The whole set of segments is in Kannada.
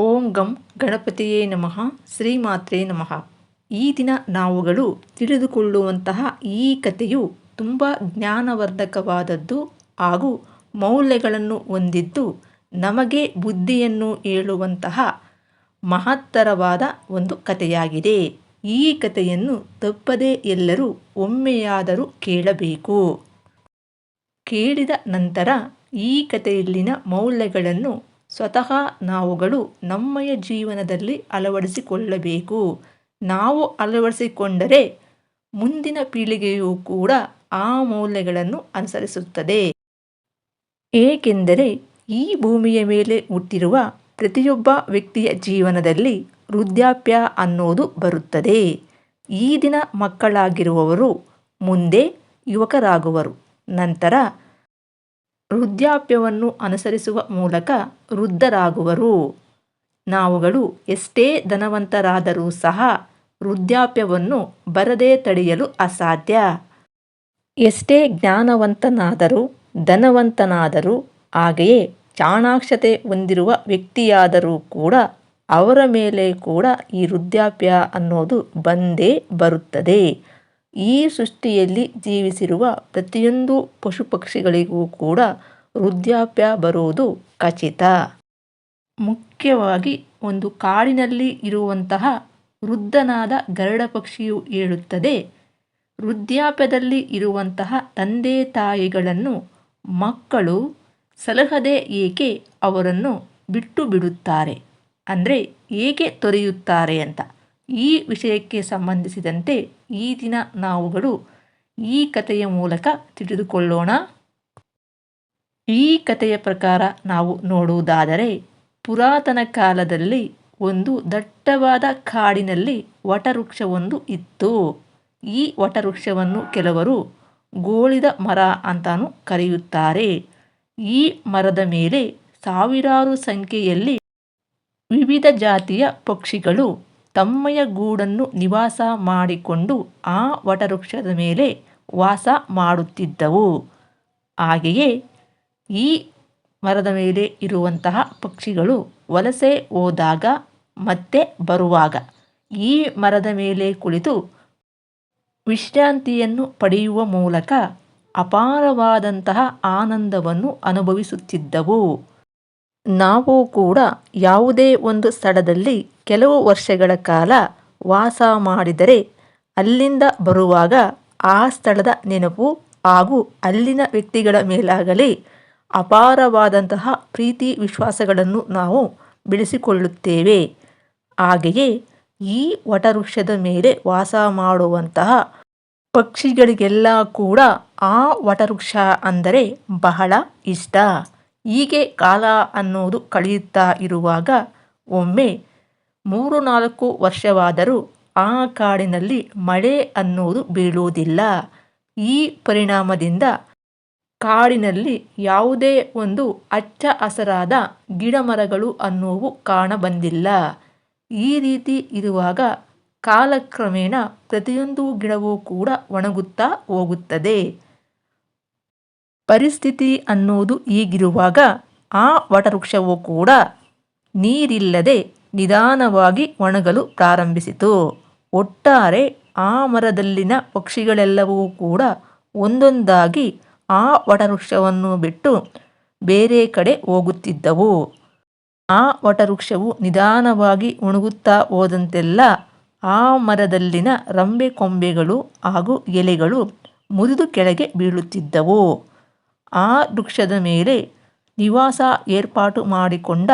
ಓಂ ಗಂ ಗಣಪತಿಯೇ ನಮಃ ಶ್ರೀಮಾತ್ರೇ ನಮಃ. ಈ ದಿನ ನಾವುಗಳು ತಿಳಿದುಕೊಳ್ಳುವಂತಹ ಈ ಕಥೆಯು ತುಂಬ ಜ್ಞಾನವರ್ಧಕವಾದದ್ದು ಹಾಗೂ ಮೌಲ್ಯಗಳನ್ನು ಹೊಂದಿದ್ದು ನಮಗೆ ಬುದ್ಧಿಯನ್ನು ಹೇಳುವಂತಹ ಮಹತ್ತರವಾದ ಒಂದು ಕಥೆಯಾಗಿದೆ. ಈ ಕಥೆಯನ್ನು ತಪ್ಪದೇ ಎಲ್ಲರೂ ಒಮ್ಮೆಯಾದರೂ ಕೇಳಬೇಕು. ಕೇಳಿದ ನಂತರ ಈ ಕಥೆಯಲ್ಲಿನ ಮೌಲ್ಯಗಳನ್ನು ಸ್ವತಃ ನಾವುಗಳು ನಮ್ಮಯ ಜೀವನದಲ್ಲಿ ಅಳವಡಿಸಿಕೊಳ್ಳಬೇಕು. ನಾವು ಅಳವಡಿಸಿಕೊಂಡರೆ ಮುಂದಿನ ಪೀಳಿಗೆಯೂ ಕೂಡ ಆ ಮೌಲ್ಯಗಳನ್ನು ಅನುಸರಿಸುತ್ತದೆ. ಏಕೆಂದರೆ ಈ ಭೂಮಿಯ ಮೇಲೆ ಹುಟ್ಟಿರುವ ಪ್ರತಿಯೊಬ್ಬ ವ್ಯಕ್ತಿಯ ಜೀವನದಲ್ಲಿ ವೃದ್ಧಾಪ್ಯ ಅನ್ನೋದು ಬರುತ್ತದೆ. ಈ ದಿನ ಮಕ್ಕಳಾಗಿರುವವರು ಮುಂದೆ ಯುವಕರಾಗುವರು. ನಂತರ ವೃದ್ಧಾಪ್ಯವನ್ನು ಅನುಸರಿಸುವ ಮೂಲಕ ವೃದ್ಧರಾಗುವರು. ನಾವುಗಳು ಎಷ್ಟೇ ಧನವಂತರಾದರೂ ಸಹ ವೃದ್ಧಾಪ್ಯವನ್ನು ಬರದೇ ತಡೆಯಲು ಅಸಾಧ್ಯ. ಎಷ್ಟೇ ಜ್ಞಾನವಂತನಾದರೂ ಧನವಂತನಾದರೂ ಹಾಗೆಯೇ ಚಾಣಾಕ್ಷತೆ ಹೊಂದಿರುವ ವ್ಯಕ್ತಿಯಾದರೂ ಕೂಡ ಅವರ ಮೇಲೆ ಕೂಡ ಈ ವೃದ್ಧಾಪ್ಯ ಅನ್ನೋದು ಬಂದೇ ಬರುತ್ತದೆ. ಈ ಸೃಷ್ಟಿಯಲ್ಲಿ ಜೀವಿಸಿರುವ ಪ್ರತಿಯೊಂದು ಪಶು ಪಕ್ಷಿಗಳಿಗೂ ಕೂಡ ವೃದ್ಧಾಪ್ಯ ಬರುವುದು ಖಚಿತ. ಮುಖ್ಯವಾಗಿ ಒಂದು ಕಾಡಿನಲ್ಲಿ ಇರುವಂತಹ ವೃದ್ಧನಾದ ಗರುಡ ಪಕ್ಷಿಯು ಹೇಳುತ್ತದೆ, ವೃದ್ಧಾಪ್ಯದಲ್ಲಿ ಇರುವಂತಹ ತಂದೆ ತಾಯಿಗಳನ್ನು ಮಕ್ಕಳು ಸಲಹದೆ ಏಕೆ ಅವರನ್ನು ಬಿಟ್ಟು ಬಿಡುತ್ತಾರೆ, ಅಂದರೆ ಏಕೆ ತೊರೆಯುತ್ತಾರೆ ಅಂತ. ಈ ವಿಷಯಕ್ಕೆ ಸಂಬಂಧಿಸಿದಂತೆ ಈ ದಿನ ನಾವುಗಳು ಈ ಕಥೆಯ ಮೂಲಕ ತಿಳಿದುಕೊಳ್ಳೋಣ. ಈ ಕಥೆಯ ಪ್ರಕಾರ ನಾವು ನೋಡುವುದಾದರೆ, ಪುರಾತನ ಕಾಲದಲ್ಲಿ ಒಂದು ದಟ್ಟವಾದ ಕಾಡಿನಲ್ಲಿ ವಟವೃಕ್ಷವೊಂದು ಇತ್ತು. ಈ ವಟವೃಕ್ಷವನ್ನು ಕೆಲವರು ಗೋಳಿದ ಮರ ಅಂತಾನೂ ಕರೆಯುತ್ತಾರೆ. ಈ ಮರದ ಮೇಲೆ ಸಾವಿರಾರು ಸಂಖ್ಯೆಯಲ್ಲಿ ವಿವಿಧ ಜಾತಿಯ ಪಕ್ಷಿಗಳು ತಮ್ಮಯ ಗೂಡನ್ನು ನಿವಾಸ ಮಾಡಿಕೊಂಡು ಆ ವಟವೃಕ್ಷದ ಮೇಲೆ ವಾಸ ಮಾಡುತ್ತಿದ್ದವು. ಹಾಗೆಯೇ ಈ ಮರದ ಮೇಲೆ ಇರುವಂತಹ ಪಕ್ಷಿಗಳು ವಲಸೆ ಹೋದಾಗ ಮತ್ತೆ ಬರುವಾಗ ಈ ಮರದ ಮೇಲೆ ಕುಳಿತು ವಿಶ್ರಾಂತಿಯನ್ನು ಪಡೆಯುವ ಮೂಲಕ ಅಪಾರವಾದಂತಹ ಆನಂದವನ್ನು ಅನುಭವಿಸುತ್ತಿದ್ದವು. ನಾವು ಕೂಡ ಯಾವುದೇ ಒಂದು ಸ್ಥಳದಲ್ಲಿ ಕೆಲವು ವರ್ಷಗಳ ಕಾಲ ವಾಸ ಮಾಡಿದರೆ ಅಲ್ಲಿಂದ ಬರುವಾಗ ಆ ಸ್ಥಳದ ನೆನಪು ಹಾಗೂ ಅಲ್ಲಿನ ವ್ಯಕ್ತಿಗಳ ಮೇಲಾಗಲಿ ಅಪಾರವಾದಂತಹ ಪ್ರೀತಿ ವಿಶ್ವಾಸಗಳನ್ನು ನಾವು ಬೆಳೆಸಿಕೊಳ್ಳುತ್ತೇವೆ. ಹಾಗೆಯೇ ಈ ವಟವೃಕ್ಷದ ಮೇಲೆ ವಾಸ ಮಾಡುವಂತಹ ಪಕ್ಷಿಗಳಿಗೆಲ್ಲ ಕೂಡ ಆ ವಟವೃಕ್ಷ ಅಂದರೆ ಬಹಳ ಇಷ್ಟ. ಹೀಗೆ ಕಾಲ ಅನ್ನೋದು ಕಳೆಯುತ್ತಾ ಇರುವಾಗ ಒಮ್ಮೆ 3-4 ವರ್ಷವಾದರೂ ಆ ಕಾಡಿನಲ್ಲಿ ಮಳೆ ಅನ್ನೋದು ಬೀಳುವುದಿಲ್ಲ. ಈ ಪರಿಣಾಮದಿಂದ ಕಾಡಿನಲ್ಲಿ ಯಾವುದೇ ಒಂದು ಹಚ್ಚ ಹಸಿರಾದ ಗಿಡ ಮರಗಳು ಅನ್ನುವು ಕಾಣಬಂದಿಲ್ಲ. ಈ ರೀತಿ ಇರುವಾಗ ಕಾಲಕ್ರಮೇಣ ಪ್ರತಿಯೊಂದು ಗಿಡವೂ ಕೂಡ ಒಣಗುತ್ತಾ ಹೋಗುತ್ತದೆ. ಪರಿಸ್ಥಿತಿ ಅನ್ನೋದು ಹೀಗಿರುವಾಗ ಆ ವಟವೃಕ್ಷವು ಕೂಡ ನೀರಿಲ್ಲದೆ ನಿಧಾನವಾಗಿ ಒಣಗಲು ಪ್ರಾರಂಭಿಸಿತು. ಒಟ್ಟಾರೆ ಆ ಮರದಲ್ಲಿನ ಪಕ್ಷಿಗಳೆಲ್ಲವೂ ಕೂಡ ಒಂದೊಂದಾಗಿ ಆ ವಟವೃಕ್ಷವನ್ನು ಬಿಟ್ಟು ಬೇರೆ ಕಡೆ ಹೋಗುತ್ತಿದ್ದವು. ಆ ವಟವೃಕ್ಷವು ನಿಧಾನವಾಗಿ ಒಣಗುತ್ತಾ ಹೋದಂತೆಲ್ಲ ಆ ಮರದಲ್ಲಿನ ರಂಬೆ ಕೊಂಬೆಗಳು ಹಾಗೂ ಎಲೆಗಳು ಮುರಿದು ಕೆಳಗೆ ಬೀಳುತ್ತಿದ್ದವು. ಆ ವೃಕ್ಷದ ಮೇಲೆ ನಿವಾಸ ಏರ್ಪಾಟು ಮಾಡಿಕೊಂಡ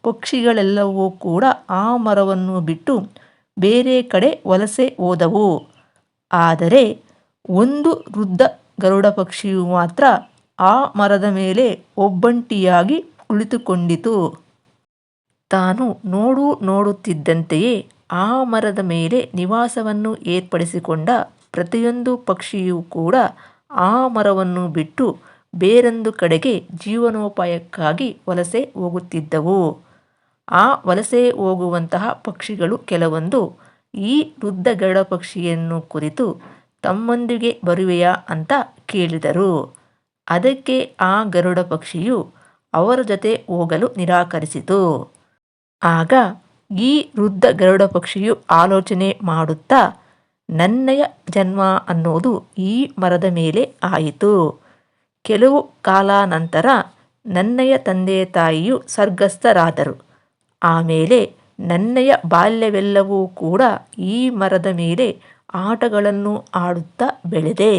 ಪಕ್ಷಿಗಳೆಲ್ಲವೂ ಕೂಡ ಆ ಮರವನ್ನು ಬಿಟ್ಟು ಬೇರೆ ಕಡೆ ವಲಸೆ ಹೋದವು. ಆದರೆ ಒಂದು ವೃದ್ಧ ಗರುಡ ಪಕ್ಷಿಯು ಮಾತ್ರ ಆ ಮರದ ಮೇಲೆ ಒಬ್ಬಂಟಿಯಾಗಿ ಕುಳಿತುಕೊಂಡಿತು. ತಾನು ನೋಡುತ್ತಿದ್ದಂತೆಯೇ ಆ ಮರದ ಮೇಲೆ ನಿವಾಸವನ್ನು ಏರ್ಪಡಿಸಿಕೊಂಡ ಪ್ರತಿಯೊಂದು ಪಕ್ಷಿಯೂ ಕೂಡ ಆ ಮರವನ್ನು ಬಿಟ್ಟು ಬೇರೊಂದು ಕಡೆಗೆ ಜೀವನೋಪಾಯಕ್ಕಾಗಿ ವಲಸೆ ಹೋಗುತ್ತಿದ್ದವು. ಆ ವಲಸೆ ಹೋಗುವಂತಹ ಪಕ್ಷಿಗಳು ಕೆಲವೊಂದು ಈ ವೃದ್ಧ ಗರುಡ ಪಕ್ಷಿಯನ್ನು ಕುರಿತು ತಮ್ಮೊಂದಿಗೆ ಬರುವೆಯಾ ಅಂತ ಕೇಳಿದರು. ಅದಕ್ಕೆ ಆ ಗರುಡ ಪಕ್ಷಿಯು ಅವರ ಜೊತೆ ಹೋಗಲು ನಿರಾಕರಿಸಿತು. ಆಗ ಈ ವೃದ್ಧ ಗರುಡ ಪಕ್ಷಿಯು ಆಲೋಚನೆ ಮಾಡುತ್ತಾ, ನನ್ನಯ ಜನ್ಮ ಅನ್ನೋದು ಈ ಮರದ ಮೇಲೆ ಆಯಿತು. ಕೆಲವು ಕಾಲಾನಂತರ ನನ್ನಯ ತಂದೆ ತಾಯಿಯು ಸ್ವರ್ಗಸ್ಥರಾದರು. ಆಮೇಲೆ ನನ್ನಯ ಬಾಲ್ಯವೆಲ್ಲವೂ ಕೂಡ ಈ ಮರದ ಮೇಲೆ ಆಟಗಳನ್ನು ಆಡುತ್ತಾ ಬೆಳೆದೆ.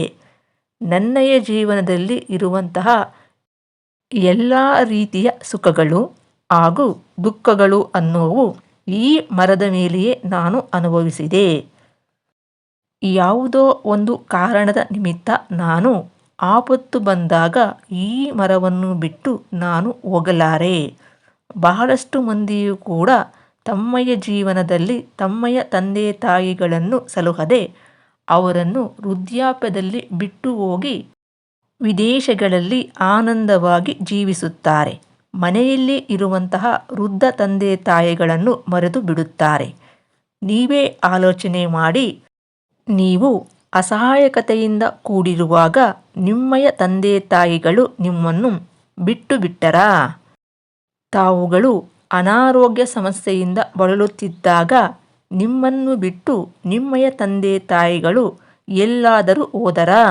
ನನ್ನಯ ಜೀವನದಲ್ಲಿ ಇರುವಂತಹ ಎಲ್ಲ ರೀತಿಯ ಸುಖಗಳು ಹಾಗೂ ದುಃಖಗಳು ಅನ್ನೋವು ಈ ಮರದ ಮೇಲೆಯೇ ನಾನು ಅನುಭವಿಸಿದೆ. ಯಾವುದೋ ಒಂದು ಕಾರಣದ ನಿಮಿತ್ತ ನಾನು ಆಪತ್ತು ಬಂದಾಗ ಈ ಮರವನ್ನು ಬಿಟ್ಟು ನಾನು ಹೋಗಲಾರೆ. ಬಹಳಷ್ಟು ಮಂದಿಯೂ ಕೂಡ ತಮ್ಮಯ ಜೀವನದಲ್ಲಿ ತಮ್ಮಯ ತಂದೆ ತಾಯಿಗಳನ್ನು ಸಲುಹದೆ ಅವರನ್ನು ವೃದ್ಧಾಪ್ಯದಲ್ಲಿ ಬಿಟ್ಟು ಹೋಗಿ ವಿದೇಶಗಳಲ್ಲಿ ಆನಂದವಾಗಿ ಜೀವಿಸುತ್ತಾರೆ. ಮನೆಯಲ್ಲಿ ಇರುವಂತಹ ವೃದ್ಧ ತಂದೆ ತಾಯಿಗಳನ್ನು ಮರೆತು ಬಿಡುತ್ತಾರೆ. ನೀವೇ ಆಲೋಚನೆ ಮಾಡಿ, ನೀವು ಅಸಹಾಯಕತೆಯಿಂದ ಕೂಡಿರುವಾಗ ನಿಮ್ಮಯ ತಂದೆ ತಾಯಿಗಳು ನಿಮ್ಮನ್ನು ಬಿಟ್ಟು ಬಿಟ್ಟರಾ? ತಾವುಗಳು ಅನಾರೋಗ್ಯ ಸಮಸ್ಯೆಯಿಂದ ಬಳಲುತ್ತಿದ್ದಾಗ ನಿಮ್ಮನ್ನು ಬಿಟ್ಟು ನಿಮ್ಮಯ ತಂದೆ ತಾಯಿಗಳು ಎಲ್ಲಾದರೂ ಹೋದರಾ?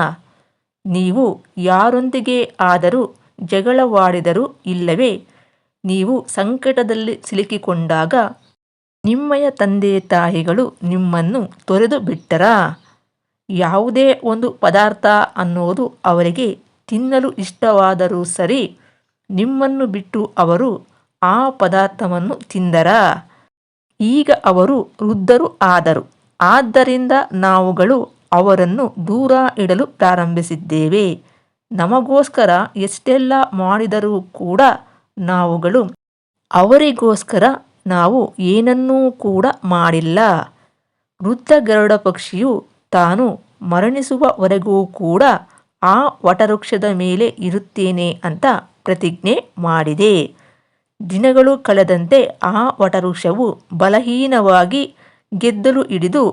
ನೀವು ಯಾರೊಂದಿಗೆ ಆದರೂ ಜಗಳವಾಡಿದರೂ ಇಲ್ಲವೇ ನೀವು ಸಂಕಟದಲ್ಲಿ ಸಿಲುಕಿಕೊಂಡಾಗ ನಿಮ್ಮಯ ತಂದೆ ತಾಯಿಗಳು ನಿಮ್ಮನ್ನು ತೊರೆದು ಬಿಟ್ಟರಾ? ಯಾವುದೇ ಒಂದು ಪದಾರ್ಥ ಅನ್ನೋದು ಅವರಿಗೆ ತಿನ್ನಲು ಇಷ್ಟವಾದರೂ ಸರಿ, ನಿಮ್ಮನ್ನು ಬಿಟ್ಟು ಅವರು ಆ ಪದಾರ್ಥವನ್ನು ತಿಂದರಾ? ಈಗ ಅವರು ವೃದ್ಧರು ಆದರು. ಆದ್ದರಿಂದ ನಾವುಗಳು ಅವರನ್ನು ದೂರ ಇಡಲು ಪ್ರಾರಂಭಿಸಿದ್ದೇವೆ. ನಮಗೋಸ್ಕರ ಎಷ್ಟೆಲ್ಲ ಮಾಡಿದರೂ ಕೂಡ ನಾವುಗಳು ಅವರಿಗೋಸ್ಕರ ನಾವು ಏನನ್ನೂ ಕೂಡ ಮಾಡಿಲ್ಲ. ವೃದ್ಧ ಗರುಡ ಪಕ್ಷಿಯು ತಾನು ಮರಣಿಸುವವರೆಗೂ ಕೂಡ ಆ ವಟವೃಕ್ಷದ ಮೇಲೆ ಇರುತ್ತೇನೆ ಅಂತ ಪ್ರತಿಜ್ಞೆ ಮಾಡಿದೆ. ದಿನಗಳು ಕಳೆದಂತೆ ಆ ವಟವೃಕ್ಷವು ಬಲಹೀನವಾಗಿ ಗೆದ್ದಲು ಹಿಡಿದು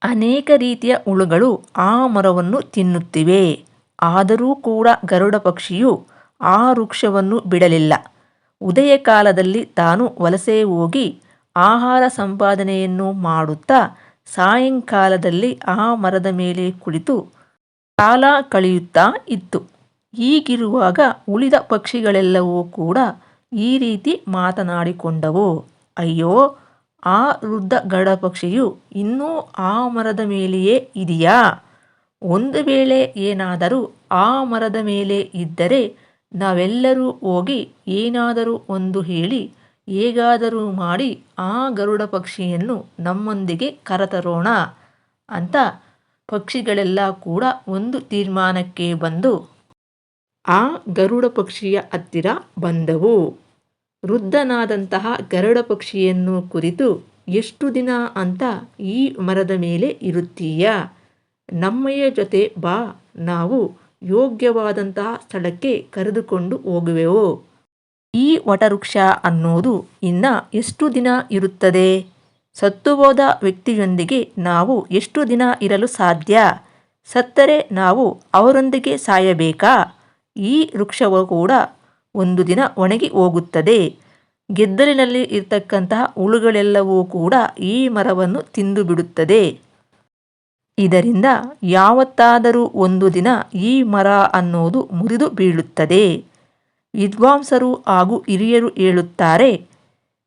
ಅನೇಕ ರೀತಿಯ ಹುಳುಗಳು ಆ ಮರವನ್ನು ತಿನ್ನುತ್ತಿವೆ. ಆದರೂ ಕೂಡ ಗರುಡ ಪಕ್ಷಿಯು ಆ ವೃಕ್ಷವನ್ನು ಬಿಡಲಿಲ್ಲ. ಉದಯ ಕಾಲದಲ್ಲಿ ತಾನು ವಲಸೆ ಹೋಗಿ ಆಹಾರ ಸಂಪಾದನೆಯನ್ನು ಮಾಡುತ್ತಾ ಸಾಯಂಕಾಲದಲ್ಲಿ ಆ ಮರದ ಮೇಲೆ ಕುಳಿತು ಕಾಲ ಕಳೆಯುತ್ತಾ ಇತ್ತು. ಹೀಗಿರುವಾಗ ಉಳಿದ ಪಕ್ಷಿಗಳೆಲ್ಲವೂ ಕೂಡ ಈ ರೀತಿ ಮಾತನಾಡಿಕೊಂಡವು. ಅಯ್ಯೋ, ಆ ವೃದ್ಧ ಗರುಡ ಪಕ್ಷಿಯು ಇನ್ನೂ ಆ ಮರದ ಮೇಲೆಯೇ ಇದೆಯಾ? ಒಂದು ವೇಳೆ ಏನಾದರೂ ಆ ಮರದ ಮೇಲೆ ಇದ್ದರೆ ನಾವೆಲ್ಲರೂ ಹೋಗಿ ಏನಾದರೂ ಒಂದು ಹೇಳಿ ಹೇಗಾದರೂ ಮಾಡಿ ಆ ಗರುಡ ಪಕ್ಷಿಯನ್ನು ನಮ್ಮೊಂದಿಗೆ ಕರೆತರೋಣ ಅಂತ ಪಕ್ಷಿಗಳೆಲ್ಲ ಕೂಡ ಒಂದು ತೀರ್ಮಾನಕ್ಕೆ ಬಂದು ಆ ಗರುಡ ಪಕ್ಷಿಯ ಹತ್ತಿರ ಬಂದವು. ವೃದ್ಧನಾದಂತಹ ಗರುಡ ಪಕ್ಷಿಯನ್ನು ಕುರಿತು, ಎಷ್ಟು ದಿನ ಅಂತ ಈ ಮರದ ಮೇಲೆ ಇರುತ್ತೀಯಾ? ನಮ್ಮಯ ಜೊತೆ ಬಾ, ನಾವು ಯೋಗ್ಯವಾದಂತಹ ಸ್ಥಳಕ್ಕೆ ಕರೆದುಕೊಂಡು ಹೋಗುವೆವು. ಈ ವಟವೃಕ್ಷ ಅನ್ನೋದು ಇನ್ನ ಎಷ್ಟು ದಿನ ಇರುತ್ತದೆ? ಸತ್ತುಹೋದ ವ್ಯಕ್ತಿಯೊಂದಿಗೆ ನಾವು ಎಷ್ಟು ದಿನ ಇರಲು ಸಾಧ್ಯ? ಸತ್ತರೆ ನಾವು ಅವರೊಂದಿಗೆ ಸಾಯಬೇಕಾ? ಈ ವೃಕ್ಷವು ಕೂಡ ಒಂದು ದಿನ ಒಣಗಿ ಹೋಗುತ್ತದೆ. ಗೆದ್ದಲಿನಲ್ಲಿ ಇರ್ತಕ್ಕಂತಹ ಹುಳುಗಳೆಲ್ಲವೂ ಕೂಡ ಈ ಮರವನ್ನು ತಿಂದು ಬಿಡುತ್ತದೆ. ಇದರಿಂದ ಯಾವತ್ತಾದರೂ ಒಂದು ದಿನ ಈ ಮರ ಅನ್ನೋದು ಮುರಿದು ಬೀಳುತ್ತದೆ. ವಿದ್ವಾಂಸರು ಹಾಗೂ ಹಿರಿಯರು ಹೇಳುತ್ತಾರೆ,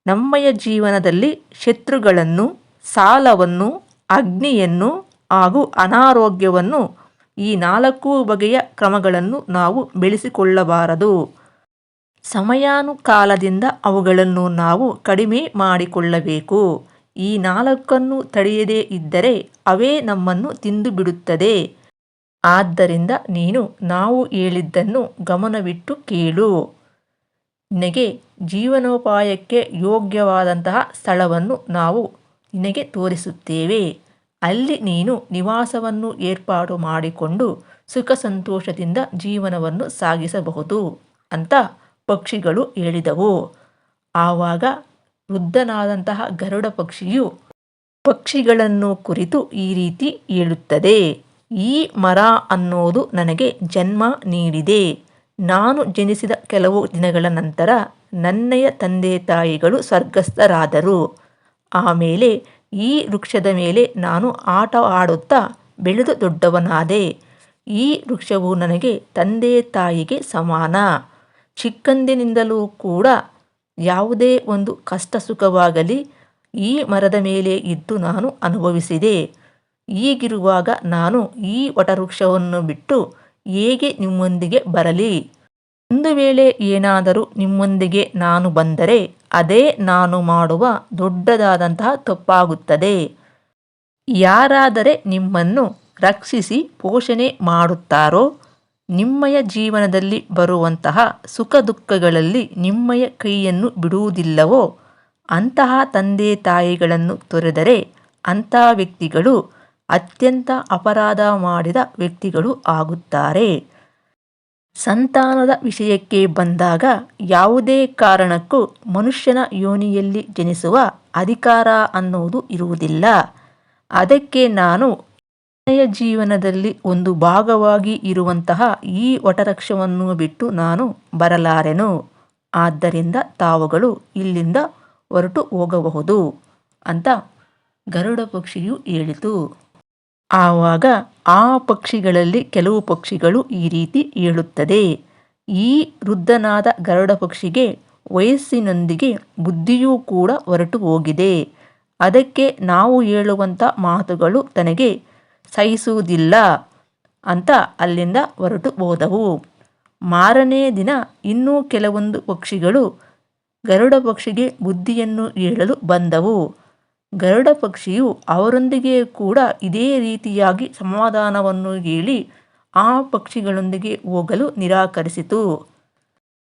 ನಮ್ಮಯ ಜೀವನದಲ್ಲಿ ಶತ್ರುಗಳನ್ನು, ಸಾಲವನ್ನು, ಅಗ್ನಿಯನ್ನು ಹಾಗೂ ಅನಾರೋಗ್ಯವನ್ನು, ಈ 4 ಬಗೆಯ ಕ್ರಮಗಳನ್ನು ನಾವು ಬೆಳೆಸಿಕೊಳ್ಳಬಾರದು. ಸಮಯಾನುಕಾಲದಿಂದ ಅವುಗಳನ್ನು ನಾವು ಕಡಿಮೆ ಮಾಡಿಕೊಳ್ಳಬೇಕು. ಈ 4 ತಡೆಯದೇ ಇದ್ದರೆ ಅವೇ ನಮ್ಮನ್ನು ತಿಂದು ಬಿಡುತ್ತದೆ. ಆದ್ದರಿಂದ ನೀನು ನಾವು ಹೇಳಿದ್ದನ್ನು ಗಮನವಿಟ್ಟು ಕೇಳು. ನಿನಗೆ ಜೀವನೋಪಾಯಕ್ಕೆ ಯೋಗ್ಯವಾದಂತಹ ಸ್ಥಳವನ್ನು ನಾವು ನಿನಗೆ ತೋರಿಸುತ್ತೇವೆ. ಅಲ್ಲಿ ನೀನು ನಿವಾಸವನ್ನು ಏರ್ಪಾಡು ಮಾಡಿಕೊಂಡು ಸುಖ ಸಂತೋಷದಿಂದ ಜೀವನವನ್ನು ಸಾಗಿಸಬಹುದು ಅಂತ ಪಕ್ಷಿಗಳು ಹೇಳಿದವು. ಆವಾಗ ವೃದ್ಧನಾದಂತಹ ಗರುಡ ಪಕ್ಷಿಯು ಪಕ್ಷಿಗಳನ್ನು ಕುರಿತು ಈ ರೀತಿ ಹೇಳುತ್ತದೆ. ಈ ಮರ ಅನ್ನೋದು ನನಗೆ ಜನ್ಮ ನೀಡಿದೆ. ನಾನು ಜನಿಸಿದ ಕೆಲವು ದಿನಗಳ ನಂತರ ನನ್ನಯ ತಂದೆ ತಾಯಿಗಳು ಸ್ವರ್ಗಸ್ಥರಾದರು. ಆಮೇಲೆ ಈ ವೃಕ್ಷದ ಮೇಲೆ ನಾನು ಆಟ ಆಡುತ್ತಾ ಬೆಳೆದು ದೊಡ್ಡವನಾದೆ. ಈ ವೃಕ್ಷವು ನನಗೆ ತಂದೆ ತಾಯಿಗೆ ಸಮಾನ. ಚಿಕ್ಕಂದಿನಿಂದಲೂ ಕೂಡ ಯಾವುದೇ ಒಂದು ಕಷ್ಟ ಸುಖವಾಗಲಿ ಈ ಮರದ ಮೇಲೆ ಇದ್ದು ನಾನು ಅನುಭವಿಸಿದೆ. ಹೀಗಿರುವಾಗ ನಾನು ಈ ವಟವೃಕ್ಷವನ್ನು ಬಿಟ್ಟು ಹೇಗೆ ನಿಮ್ಮೊಂದಿಗೆ ಬರಲಿ? ಒಂದು ವೇಳೆ ಏನಾದರೂ ನಿಮ್ಮೊಂದಿಗೆ ನಾನು ಬಂದರೆ ಅದೇ ನಾನು ಮಾಡುವ ದೊಡ್ಡದಾದಂತಹ ತಪ್ಪಾಗುತ್ತದೆ. ಯಾರಾದರೆ ನಿಮ್ಮನ್ನು ರಕ್ಷಿಸಿ ಪೋಷಣೆ ಮಾಡುತ್ತಾರೋ, ನಿಮ್ಮಯ ಜೀವನದಲ್ಲಿ ಬರುವಂತಹ ಸುಖ ದುಃಖಗಳಲ್ಲಿ ನಿಮ್ಮಯ ಕೈಯನ್ನು ಬಿಡುವುದಿಲ್ಲವೋ ಅಂತಹ ತಂದೆ ತಾಯಿಗಳನ್ನು ತೊರೆದರೆ ಅಂತಹ ವ್ಯಕ್ತಿಗಳು ಅತ್ಯಂತ ಅಪರಾಧ ಮಾಡಿದ ವ್ಯಕ್ತಿಗಳು ಆಗುತ್ತಾರೆ. ಸಂತಾನದ ವಿಷಯಕ್ಕೆ ಬಂದಾಗ ಯಾವುದೇ ಕಾರಣಕ್ಕೂ ಮನುಷ್ಯನ ಯೋನಿಯಲ್ಲಿ ಜನಿಸುವ ಅಧಿಕಾರ ಅನ್ನುವುದು ಇರುವುದಿಲ್ಲ. ಅದಕ್ಕೆ ನಾನು ನನ್ನಯ ಜೀವನದಲ್ಲಿ ಒಂದು ಭಾಗವಾಗಿ ಇರುವಂತಹ ಈ ವಟವೃಕ್ಷವನ್ನು ಬಿಟ್ಟು ನಾನು ಬರಲಾರೆನು. ಆದ್ದರಿಂದ ತಾವುಗಳು ಇಲ್ಲಿಂದ ಹೊರಟು ಹೋಗಬಹುದು ಅಂತ ಗರುಡ ಪಕ್ಷಿಯು ಹೇಳಿತು. ಆವಾಗ ಆ ಪಕ್ಷಿಗಳಲ್ಲಿ ಕೆಲವು ಪಕ್ಷಿಗಳು ಈ ರೀತಿ ಹೇಳುತ್ತದೆ. ಈ ವೃದ್ಧನಾದ ಗರುಡ ಪಕ್ಷಿಗೆ ವಯಸ್ಸಿನೊಂದಿಗೆ ಬುದ್ಧಿಯೂ ಕೂಡ ಹೊರಟು ಹೋಗಿದೆ. ಅದಕ್ಕೆ ನಾವು ಹೇಳುವಂಥ ಮಾತುಗಳು ತನಗೆ ಸಹಿಸುವುದಿಲ್ಲ ಅಂತ ಅಲ್ಲಿಂದ ಹೊರಟು ಹೋದವು. ಮಾರನೇ ದಿನ ಇನ್ನೂ ಕೆಲವೊಂದು ಪಕ್ಷಿಗಳು ಗರುಡ ಪಕ್ಷಿಗೆ ಬುದ್ಧಿಯನ್ನು ಹೇಳಲು ಬಂದವು. ಗರುಡ ಪಕ್ಷಿಯು ಅವರೊಂದಿಗೆ ಕೂಡ ಇದೇ ರೀತಿಯಾಗಿ ಸಮಾಧಾನವನ್ನು ಹೇಳಿ ಆ ಪಕ್ಷಿಗಳೊಂದಿಗೆ ಹೋಗಲು ನಿರಾಕರಿಸಿತು.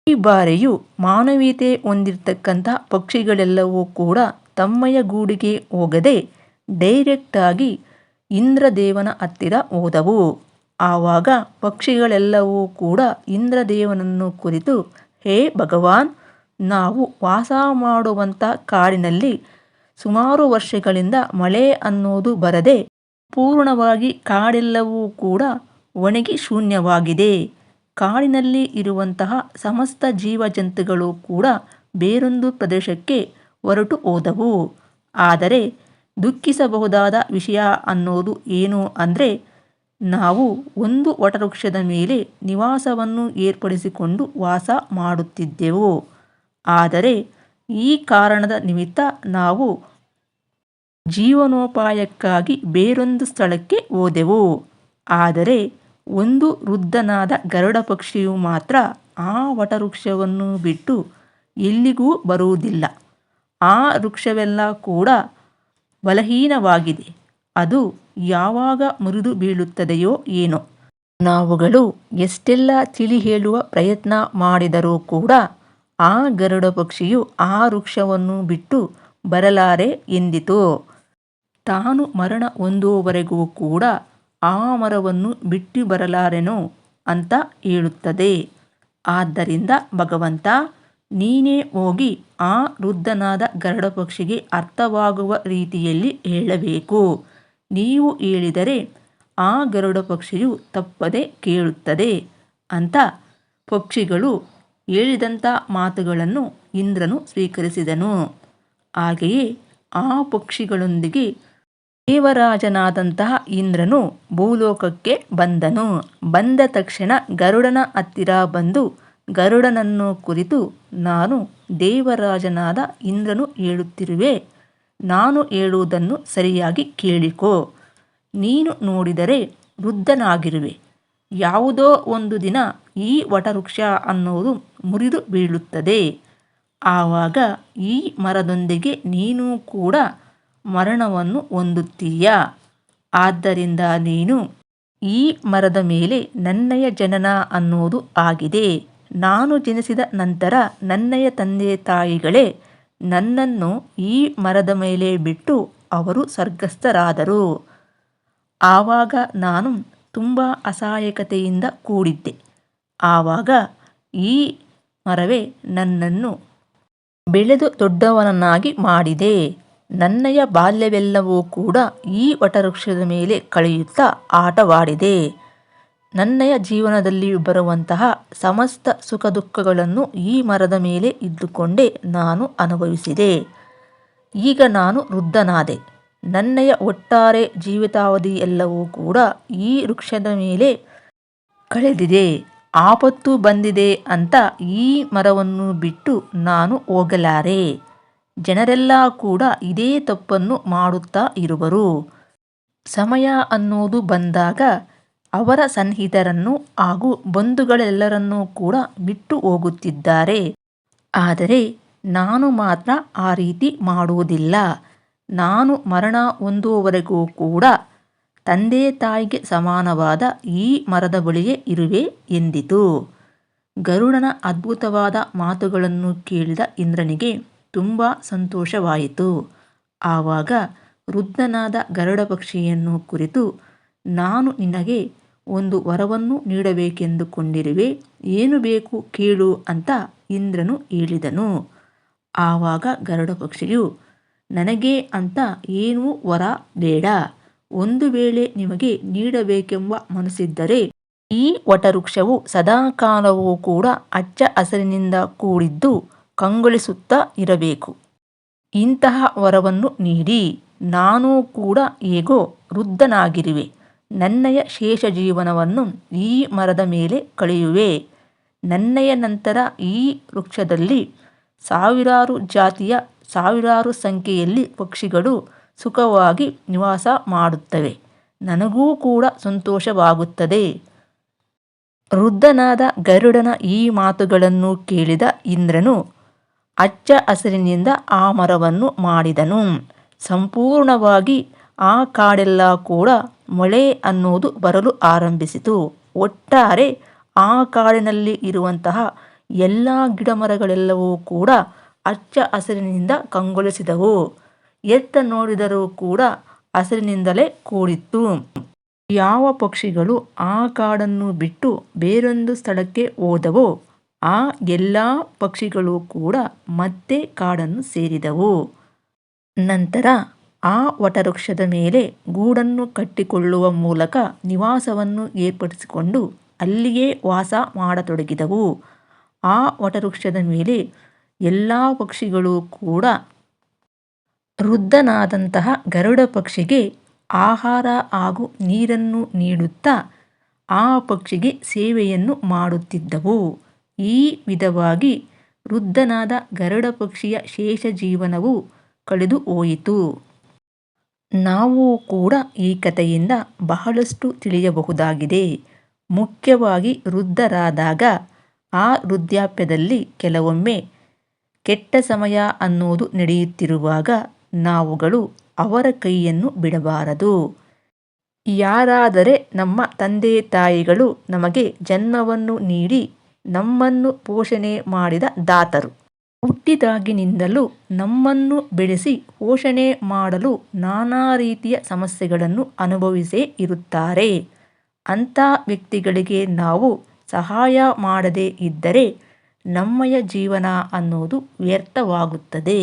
ಈ ಬಾರಿಯೂ ಮಾನವೀಯತೆ ಹೊಂದಿರತಕ್ಕಂಥ ಪಕ್ಷಿಗಳೆಲ್ಲವೂ ಕೂಡ ತಮ್ಮಯ ಗೂಡಿಗೆ ಹೋಗದೆ ಡೈರೆಕ್ಟಾಗಿ ಇಂದ್ರದೇವನ ಹತ್ತಿರ ಹೋದವು. ಆವಾಗ ಪಕ್ಷಿಗಳೆಲ್ಲವೂ ಕೂಡ ಇಂದ್ರದೇವನನ್ನು ಕುರಿತು, ಹೇ ಭಗವಾನ್, ನಾವು ವಾಸ ಮಾಡುವಂಥ ಕಾಡಿನಲ್ಲಿ ಸುಮಾರು ವರ್ಷಗಳಿಂದ ಮಳೆ ಅನ್ನೋದು ಬರದೆ ಪೂರ್ಣವಾಗಿ ಕಾಡೆಲ್ಲವೂ ಕೂಡ ಒಣಗಿ ಶೂನ್ಯವಾಗಿದೆ. ಕಾಡಿನಲ್ಲಿ ಇರುವಂತಹ ಸಮಸ್ತ ಜೀವಜಂತುಗಳು ಕೂಡ ಬೇರೊಂದು ಪ್ರದೇಶಕ್ಕೆ ಹೊರಟು ಹೋದವು. ಆದರೆ ದುಃಖಿಸಬಹುದಾದ ವಿಷಯ ಅನ್ನೋದು ಏನು ಅಂದರೆ, ನಾವು ಒಂದು ವಟವೃಕ್ಷದ ಮೇಲೆ ನಿವಾಸವನ್ನು ಏರ್ಪಡಿಸಿಕೊಂಡು ವಾಸ ಮಾಡುತ್ತಿದ್ದೆವು. ಆದರೆ ಈ ಕಾರಣದ ನಿಮಿತ್ತ ನಾವು ಜೀವನೋಪಾಯಕ್ಕಾಗಿ ಬೇರೊಂದು ಸ್ಥಳಕ್ಕೆ ಹೋದೆವು. ಆದರೆ ಒಂದು ವೃದ್ಧನಾದ ಗರುಡ ಪಕ್ಷಿಯು ಮಾತ್ರ ಆ ವಟವೃಕ್ಷವನ್ನು ಬಿಟ್ಟು ಎಲ್ಲಿಗೂ ಬರುವುದಿಲ್ಲ. ಆ ವೃಕ್ಷವೆಲ್ಲ ಕೂಡ ಬಲಹೀನವಾಗಿದೆ. ಅದು ಯಾವಾಗ ಮುರಿದು ಬೀಳುತ್ತದೆಯೋ ಏನೋ. ನಾವುಗಳು ಎಷ್ಟೆಲ್ಲ ತಿಳಿ ಹೇಳುವ ಪ್ರಯತ್ನ ಮಾಡಿದರೂ ಕೂಡ ಆ ಗರುಡ ಪಕ್ಷಿಯು ಆ ವೃಕ್ಷವನ್ನು ಬಿಟ್ಟು ಬರಲಾರೆ ಎಂದಿತು. ತಾನು ಮರಣ ಹೊಂದುವವರೆಗೂ ಕೂಡ ಆ ಮರವನ್ನು ಬಿಟ್ಟು ಬರಲಾರೆನು ಅಂತ ಹೇಳುತ್ತದೆ. ಆದ್ದರಿಂದ ಭಗವಂತ, ನೀನೇ ಹೋಗಿ ಆ ವೃದ್ಧನಾದ ಗರುಡ ಪಕ್ಷಿಗೆ ಅರ್ಥವಾಗುವ ರೀತಿಯಲ್ಲಿ ಹೇಳಬೇಕು. ನೀವು ಹೇಳಿದರೆ ಆ ಗರುಡ ಪಕ್ಷಿಯು ತಪ್ಪದೆ ಕೇಳುತ್ತದೆ ಅಂತ ಪಕ್ಷಿಗಳು ಹೇಳಿದಂಥ ಮಾತುಗಳನ್ನು ಇಂದ್ರನು ಸ್ವೀಕರಿಸಿದನು. ಹಾಗೆಯೇ ಆ ಪಕ್ಷಿಗಳೊಂದಿಗೆ ದೇವರಾಜನಾದಂತಹ ಇಂದ್ರನು ಭೂಲೋಕಕ್ಕೆ ಬಂದನು. ಬಂದ ತಕ್ಷಣ ಗರುಡನ ಹತ್ತಿರ ಬಂದು ಗರುಡನನ್ನು ಕುರಿತು, ನಾನು ದೇವರಾಜನಾದ ಇಂದ್ರನು ಹೇಳುತ್ತಿರುವೆ, ನಾನು ಹೇಳುವುದನ್ನು ಸರಿಯಾಗಿ ಕೇಳಿಕೋ. ನೀನು ನೋಡಿದರೆ ವೃದ್ಧನಾಗಿರುವೆ. ಯಾವುದೋ ಒಂದು ದಿನ ಈ ವಟವೃಕ್ಷ ಅನ್ನೋದು ಮುರಿದು ಬೀಳುತ್ತದೆ. ಆವಾಗ ಈ ಮರದೊಂದಿಗೆ ನೀನು ಕೂಡ ಮರಣವನ್ನು ಹೊಂದುತ್ತೀಯ. ಆದ್ದರಿಂದ ನೀನು ಈ ಮರದ ಮೇಲೆ ನನ್ನಯ ಜನನ ಅನ್ನೋದು ಆಗಿದೆ. ನಾನು ಜನಿಸಿದ ನಂತರ ನನ್ನಯ ತಂದೆ ತಾಯಿಗಳೇ ನನ್ನನ್ನು ಈ ಮರದ ಮೇಲೆ ಬಿಟ್ಟು ಅವರು ಸ್ವರ್ಗಸ್ಥರಾದರು. ಆವಾಗ ನಾನು ತುಂಬ ಅಸಹಾಯಕತೆಯಿಂದ ಕೂಡಿದ್ದೆ. ಆವಾಗ ಈ ಮರವೇ ನನ್ನನ್ನು ಬೆಳೆದು ದೊಡ್ಡವನನ್ನಾಗಿ ಮಾಡಿದೆ. ನನ್ನಯ ಬಾಲ್ಯವೆಲ್ಲವೂ ಕೂಡ ಈ ವಟವೃಕ್ಷದ ಮೇಲೆ ಕಳೆಯುತ್ತಾ ಆಟವಾಡಿದೆ. ನನ್ನಯ ಜೀವನದಲ್ಲಿ ಬರುವಂತಹ ಸಮಸ್ತ ಸುಖ ದುಃಖಗಳನ್ನು ಈ ಮರದ ಮೇಲೆ ಇದ್ದುಕೊಂಡೇ ನಾನು ಅನುಭವಿಸಿದೆ. ಈಗ ನಾನು ವೃದ್ಧನಾದೆ. ನನ್ನಯ ಒಟ್ಟಾರೆ ಜೀವಿತಾವಧಿ ಎಲ್ಲವೂ ಕೂಡ ಈ ವೃಕ್ಷದ ಮೇಲೆ ಕಳೆದಿದೆ. ಆಪತ್ತು ಬಂದಿದೆ ಅಂತ ಈ ಮರವನ್ನು ಬಿಟ್ಟು ನಾನು ಹೋಗಲಾರೆ. ಜನರೆಲ್ಲ ಕೂಡ ಇದೇ ತಪ್ಪನ್ನು ಮಾಡುತ್ತಾ ಇರುವರು. ಸಮಯ ಅನ್ನೋದು ಬಂದಾಗ ಅವರ ಸನ್ನಿಹಿತರನ್ನು ಹಾಗೂ ಬಂಧುಗಳೆಲ್ಲರನ್ನೂ ಕೂಡ ಬಿಟ್ಟು ಹೋಗುತ್ತಿದ್ದಾರೆ. ಆದರೆ ನಾನು ಮಾತ್ರ ಆ ರೀತಿ ಮಾಡುವುದಿಲ್ಲ. ನಾನು ಮರಣ ಹೊಂದುವವರೆಗೂ ಕೂಡ ತಂದೆ ತಾಯಿಗೆ ಸಮಾನವಾದ ಈ ಮರದ ಬಳಿಯೇ ಇರುವೆ ಎಂದಿತು. ಗರುಡನ ಅದ್ಭುತವಾದ ಮಾತುಗಳನ್ನು ಕೇಳಿದ ಇಂದ್ರನಿಗೆ ತುಂಬ ಸಂತೋಷವಾಯಿತು. ಆವಾಗ ವೃದ್ಧನಾದ ಗರುಡ ಪಕ್ಷಿಯನ್ನು ಕುರಿತು, ನಾನು ನಿನಗೆ ಒಂದು ವರವನ್ನು ನೀಡಬೇಕೆಂದುಕೊಂಡಿರುವೆ, ಏನು ಬೇಕು ಕೇಳು ಅಂತ ಇಂದ್ರನು ಹೇಳಿದನು. ಆವಾಗ ಗರುಡ ಪಕ್ಷಿಯು, ನನಗೆ ಅಂತ ಏನೂ ವರ ಬೇಡ. ಒಂದು ವೇಳೆ ನಿಮಗೆ ನೀಡಬೇಕೆಂಬ ಮನಸ್ಸಿದ್ದರೆ ಈ ವಟವೃಕ್ಷವು ಸದಾಕಾಲವೂ ಕೂಡ ಹಚ್ಚ ಹಸಿರಿನಿಂದ ಕೂಡಿದ್ದು ಕಂಗೊಳಿಸುತ್ತಾ ಇರಬೇಕು. ಇಂತಹ ವರವನ್ನು ನೀಡಿ ನಾನೂ ಕೂಡ ಹೇಗೋ ವೃದ್ಧನಾಗಿರುವೆ. ನನ್ನಯ ಶೇಷ ಜೀವನವನ್ನು ಈ ಮರದ ಮೇಲೆ ಕಳೆಯುವೆ. ನನ್ನಯ ನಂತರ ಈ ವೃಕ್ಷದಲ್ಲಿ ಸಾವಿರಾರು ಜಾತಿಯ ಸಾವಿರಾರು ಸಂಖ್ಯೆಯಲ್ಲಿ ಪಕ್ಷಿಗಳು ಸುಖವಾಗಿ ನಿವಾಸ ಮಾಡುತ್ತವೆ. ನನಗೂ ಕೂಡ ಸಂತೋಷವಾಗುತ್ತದೆ. ವೃದ್ಧನಾದ ಗರುಡನ ಈ ಮಾತುಗಳನ್ನು ಕೇಳಿದ ಇಂದ್ರನು ಹಚ್ಚ ಹಸಿರಿನಿಂದ ಆ ಮರವನ್ನು ಮಾಡಿದನು. ಸಂಪೂರ್ಣವಾಗಿ ಆ ಕಾಡೆಲ್ಲ ಕೂಡ ಮಳೆ ಅನ್ನೋದು ಬರಲು ಆರಂಭಿಸಿತು. ಒಟ್ಟಾರೆ ಆ ಕಾಡಿನಲ್ಲಿ ಇರುವಂತಹ ಎಲ್ಲ ಗಿಡಮರಗಳೆಲ್ಲವೂ ಕೂಡ ಹಚ್ಚ ಹಸಿರಿನಿಂದ ಕಂಗೊಳಿಸಿದವು. ಎತ್ತ ನೋಡಿದರೂ ಕೂಡ ಹಸಿರಿನಿಂದಲೇ ಕೂಡಿತ್ತು. ಯಾವ ಪಕ್ಷಿಗಳು ಆ ಕಾಡನ್ನು ಬಿಟ್ಟು ಬೇರೊಂದು ಸ್ಥಳಕ್ಕೆ ಹೋದವೋ ಆ ಎಲ್ಲ ಪಕ್ಷಿಗಳು ಕೂಡ ಮತ್ತೆ ಕಾಡನ್ನು ಸೇರಿದವು. ನಂತರ ಆ ವಟವೃಕ್ಷದ ಮೇಲೆ ಗೂಡನ್ನು ಕಟ್ಟಿಕೊಳ್ಳುವ ಮೂಲಕ ನಿವಾಸವನ್ನು ಏರ್ಪಡಿಸಿಕೊಂಡು ಅಲ್ಲಿಯೇ ವಾಸ ಮಾಡತೊಡಗಿದವು. ಆ ವಟವೃಕ್ಷದ ಮೇಲೆ ಎಲ್ಲ ಪಕ್ಷಿಗಳು ಕೂಡ ವೃದ್ಧನಾದಂತಹ ಗರುಡ ಪಕ್ಷಿಗೆ ಆಹಾರ ಹಾಗೂ ನೀರನ್ನು ನೀಡುತ್ತಾ ಆ ಪಕ್ಷಿಗೆ ಸೇವೆಯನ್ನು ಮಾಡುತ್ತಿದ್ದವು. ಈ ವಿಧವಾಗಿ ವೃದ್ಧನಾದ ಗರುಡ ಪಕ್ಷಿಯ ಶೇಷ ಜೀವನವು ಕಳೆದು ಹೋಯಿತು. ನಾವು ಕೂಡ ಈ ಕಥೆಯಿಂದ ಬಹಳಷ್ಟು ತಿಳಿಯಬಹುದಾಗಿದೆ. ಮುಖ್ಯವಾಗಿ ವೃದ್ಧರಾದಾಗ ಆ ವೃದ್ಧಾಪ್ಯದಲ್ಲಿ ಕೆಲವೊಮ್ಮೆ ಕೆಟ್ಟ ಸಮಯ ಅನ್ನೋದು ನಡೆಯುತ್ತಿರುವಾಗ ನಾವುಗಳು ಅವರ ಕೈಯನ್ನು ಬಿಡಬಾರದು. ಯಾರಾದರೆ ನಮ್ಮ ತಂದೆ ತಾಯಿಗಳು ನಮಗೆ ಜನ್ಮವನ್ನು ನೀಡಿ ನಮ್ಮನ್ನು ಪೋಷಣೆ ಮಾಡಿದ ದಾತರು, ಹುಟ್ಟಿದಾಗಿನಿಂದಲೂ ನಮ್ಮನ್ನು ಬೆಳೆಸಿ ಪೋಷಣೆ ಮಾಡಲು ನಾನಾ ರೀತಿಯ ಸಮಸ್ಯೆಗಳನ್ನು ಅನುಭವಿಸೇ ಇರುತ್ತಾರೆ. ಅಂಥ ವ್ಯಕ್ತಿಗಳಿಗೆ ನಾವು ಸಹಾಯ ಮಾಡದೇ ಇದ್ದರೆ ನಮ್ಮಯ ಜೀವನ ಅನ್ನೋದು ವ್ಯರ್ಥವಾಗುತ್ತದೆ.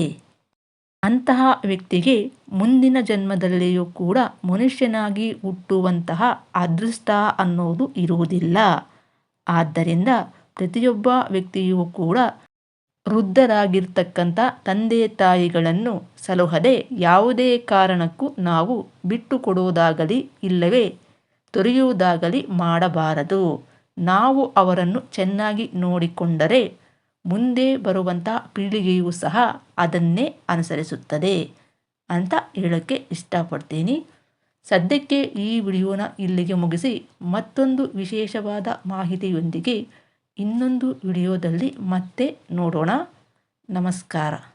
ಅಂತಹ ವ್ಯಕ್ತಿಗೆ ಮುಂದಿನ ಜನ್ಮದಲ್ಲಿಯೂ ಕೂಡ ಮನುಷ್ಯನಾಗಿ ಹುಟ್ಟುವಂತಹ ಅದೃಷ್ಟ ಅನ್ನೋದು ಇರುವುದಿಲ್ಲ. ಆದ್ದರಿಂದ ಪ್ರತಿಯೊಬ್ಬ ವ್ಯಕ್ತಿಯೂ ಕೂಡ ವೃದ್ಧರಾಗಿರ್ತಕ್ಕಂಥ ತಂದೆ ತಾಯಿಗಳನ್ನು ಸಲಹದೆ ಯಾವುದೇ ಕಾರಣಕ್ಕೂ ನಾವು ಬಿಟ್ಟು ಕೊಡುವುದಾಗಲಿ ಇಲ್ಲವೇ ತೊರೆಯುವುದಾಗಲಿ ಮಾಡಬಾರದು. ನಾವು ಅವರನ್ನು ಚೆನ್ನಾಗಿ ನೋಡಿಕೊಂಡರೆ ಮುಂದೆ ಬರುವಂಥ ಪೀಳಿಗೆಯೂ ಸಹ ಅದನ್ನೇ ಅನುಸರಿಸುತ್ತದೆ ಅಂತ ಹೇಳೋಕ್ಕೆ ಇಷ್ಟಪಡ್ತೀನಿ. ಸದ್ಯಕ್ಕೆ ಈ ವಿಡಿಯೋನ ಇಲ್ಲಿಗೆ ಮುಗಿಸಿ ಮತ್ತೊಂದು ವಿಶೇಷವಾದ ಮಾಹಿತಿಯೊಂದಿಗೆ ಇನ್ನೊಂದು ವಿಡಿಯೋದಲ್ಲಿ ಮತ್ತೆ ನೋಡೋಣ. ನಮಸ್ಕಾರ.